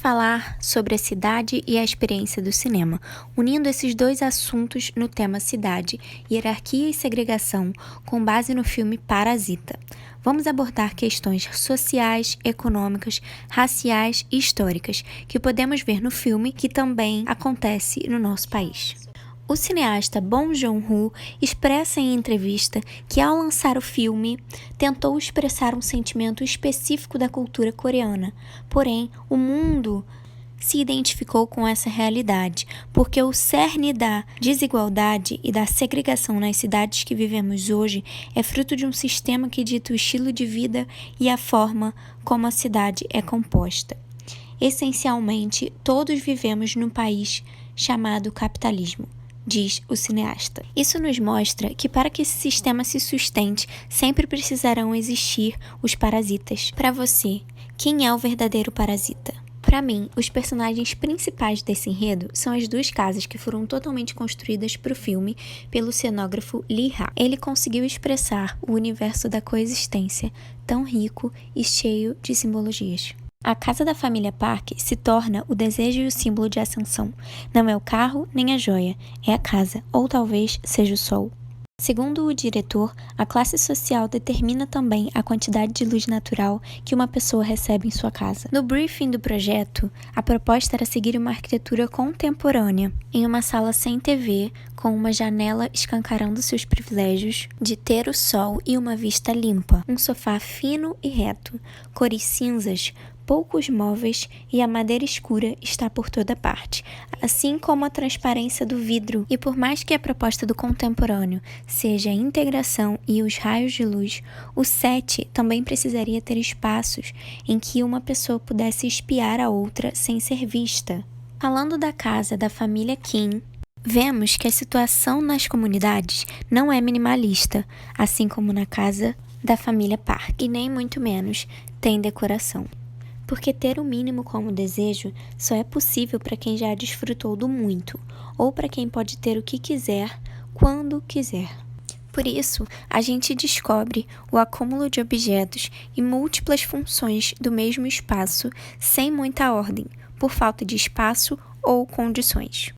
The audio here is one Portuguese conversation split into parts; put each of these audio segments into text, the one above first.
Falar sobre a cidade e a experiência do cinema, unindo esses dois assuntos no tema cidade, hierarquia e segregação, com base no filme Parasita. Vamos abordar questões sociais, econômicas, raciais e históricas que podemos ver no filme que também acontece no nosso país. O cineasta Bong Joon-ho expressa em entrevista que, ao lançar o filme, tentou expressar um sentimento específico da cultura coreana. Porém, o mundo se identificou com essa realidade, porque o cerne da desigualdade e da segregação nas cidades que vivemos hoje é fruto de um sistema que dita o estilo de vida e a forma como a cidade é composta. Essencialmente, todos vivemos num país chamado capitalismo, diz o cineasta. Isso nos mostra que para que esse sistema se sustente, sempre precisarão existir os parasitas. Para você, quem é o verdadeiro parasita? Para mim, os personagens principais desse enredo são as duas casas que foram totalmente construídas para o filme pelo cenógrafo Lee Ha. Ele conseguiu expressar o universo da coexistência, tão rico e cheio de simbologias. A casa da família Park se torna o desejo e o símbolo de ascensão. Não é o carro nem a joia, é a casa, ou talvez seja o sol. Segundo o diretor, a classe social determina também a quantidade de luz natural que uma pessoa recebe em sua casa. No briefing do projeto, a proposta era seguir uma arquitetura contemporânea, em uma sala sem TV, com uma janela escancarando seus privilégios de ter o sol e uma vista limpa, um sofá fino e reto, cores cinzas, poucos móveis e a madeira escura está por toda parte, assim como a transparência do vidro. E por mais que a proposta do contemporâneo seja a integração e os raios de luz, o set também precisaria ter espaços em que uma pessoa pudesse espiar a outra sem ser vista. Falando da casa da família Kim, vemos que a situação nas comunidades não é minimalista, assim como na casa da família Park, e nem muito menos tem decoração. Porque ter o mínimo como desejo só é possível para quem já desfrutou do muito, ou para quem pode ter o que quiser, quando quiser. Por isso, a gente descobre o acúmulo de objetos e múltiplas funções do mesmo espaço sem muita ordem, por falta de espaço ou condições.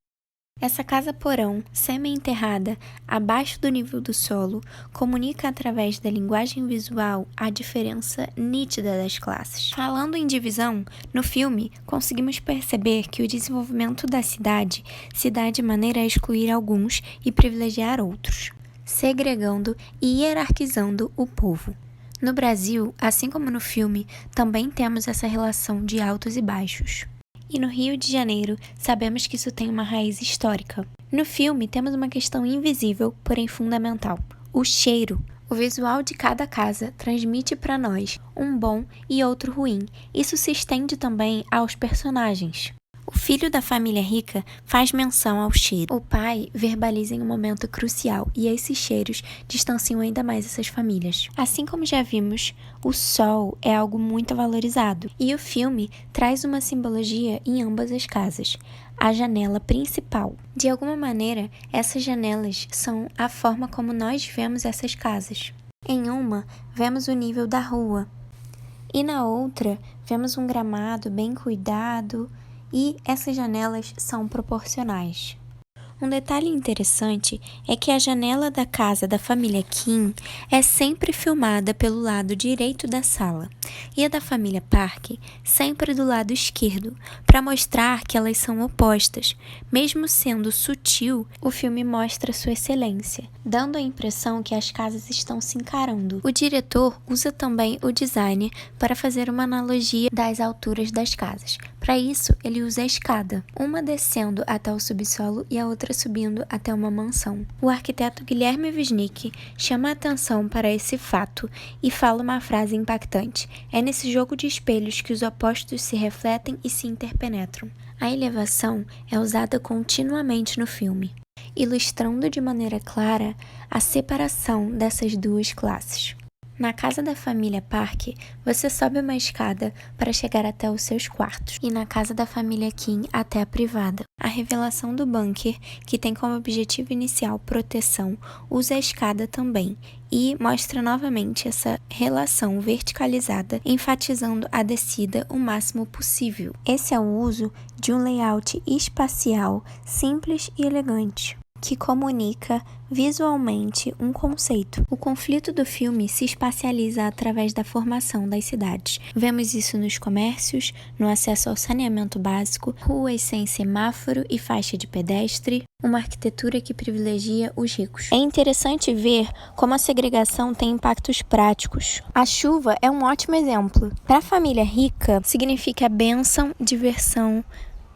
Essa casa-porão, semi-enterrada, abaixo do nível do solo, comunica através da linguagem visual a diferença nítida das classes. Falando em divisão, no filme, conseguimos perceber que o desenvolvimento da cidade se dá de maneira a excluir alguns e privilegiar outros, segregando e hierarquizando o povo. No Brasil, assim como no filme, também temos essa relação de altos e baixos. E no Rio de Janeiro, sabemos que isso tem uma raiz histórica. No filme, temos uma questão invisível, porém fundamental: o cheiro. O visual de cada casa transmite para nós um bom e outro ruim. Isso se estende também aos personagens. O filho da família rica faz menção ao cheiro. O pai verbaliza em um momento crucial e esses cheiros distanciam ainda mais essas famílias. Assim como já vimos, o sol é algo muito valorizado e o filme traz uma simbologia em ambas as casas. A janela principal. De alguma maneira, essas janelas são a forma como nós vemos essas casas. Em uma, vemos o nível da rua e na outra, vemos um gramado bem cuidado. E essas janelas são proporcionais. Um detalhe interessante é que a janela da casa da família Kim é sempre filmada pelo lado direito da sala e a da família Park sempre do lado esquerdo, para mostrar que elas são opostas. Mesmo sendo sutil, o filme mostra sua excelência, dando a impressão que as casas estão se encarando. O diretor usa também o design para fazer uma analogia das alturas das casas. Para isso, ele usa a escada, uma descendo até o subsolo e a outra subindo até uma mansão. O arquiteto Guilherme Wisnik chama a atenção para esse fato e fala uma frase impactante: é nesse jogo de espelhos que os opostos se refletem e se interpenetram. A elevação é usada continuamente no filme, ilustrando de maneira clara a separação dessas duas classes. Na casa da família Park, você sobe uma escada para chegar até os seus quartos, e na casa da família Kim até a privada. A revelação do bunker, que tem como objetivo inicial proteção, usa a escada também e mostra novamente essa relação verticalizada, enfatizando a descida o máximo possível. Esse é o uso de um layout espacial simples e elegante, que comunica visualmente um conceito. O conflito do filme se espacializa através da formação das cidades. Vemos isso nos comércios, no acesso ao saneamento básico, ruas sem semáforo e faixa de pedestre, uma arquitetura que privilegia os ricos. É interessante ver como a segregação tem impactos práticos. A chuva é um ótimo exemplo. Para a família rica, significa bênção, diversão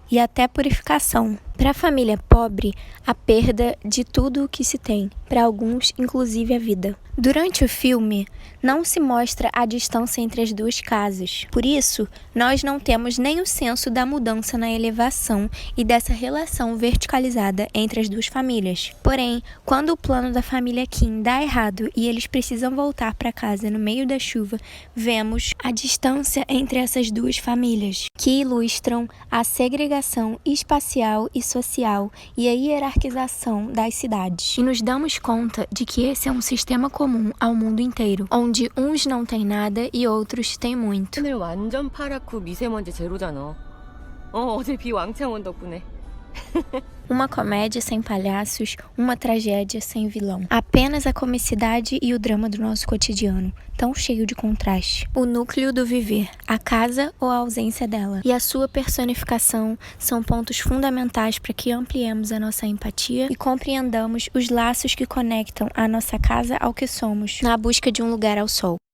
e até purificação. Para a família pobre, a perda de tudo o que se tem, para alguns, inclusive a vida. Durante o filme, não se mostra a distância entre as duas casas. Por isso, nós não temos nem o senso da mudança na elevação e dessa relação verticalizada entre as duas famílias. Porém, quando o plano da família Kim dá errado e eles precisam voltar para casa no meio da chuva, vemos a distância entre essas duas famílias, que ilustram a segregação espacial e social e a hierarquização das cidades. E nos damos conta de que esse é um sistema comum ao mundo inteiro, onde uns não têm nada e outros têm muito. 오늘 완전 파랗고 미세먼지 제로잖아. 어제 비 왕창 온 덕분에. Uma comédia sem palhaços, uma tragédia sem vilão. Apenas a comicidade e o drama do nosso cotidiano, tão cheio de contraste. O núcleo do viver, a casa ou a ausência dela, e a sua personificação são pontos fundamentais para que ampliemos a nossa empatia e compreendamos os laços que conectam a nossa casa ao que somos, na busca de um lugar ao sol.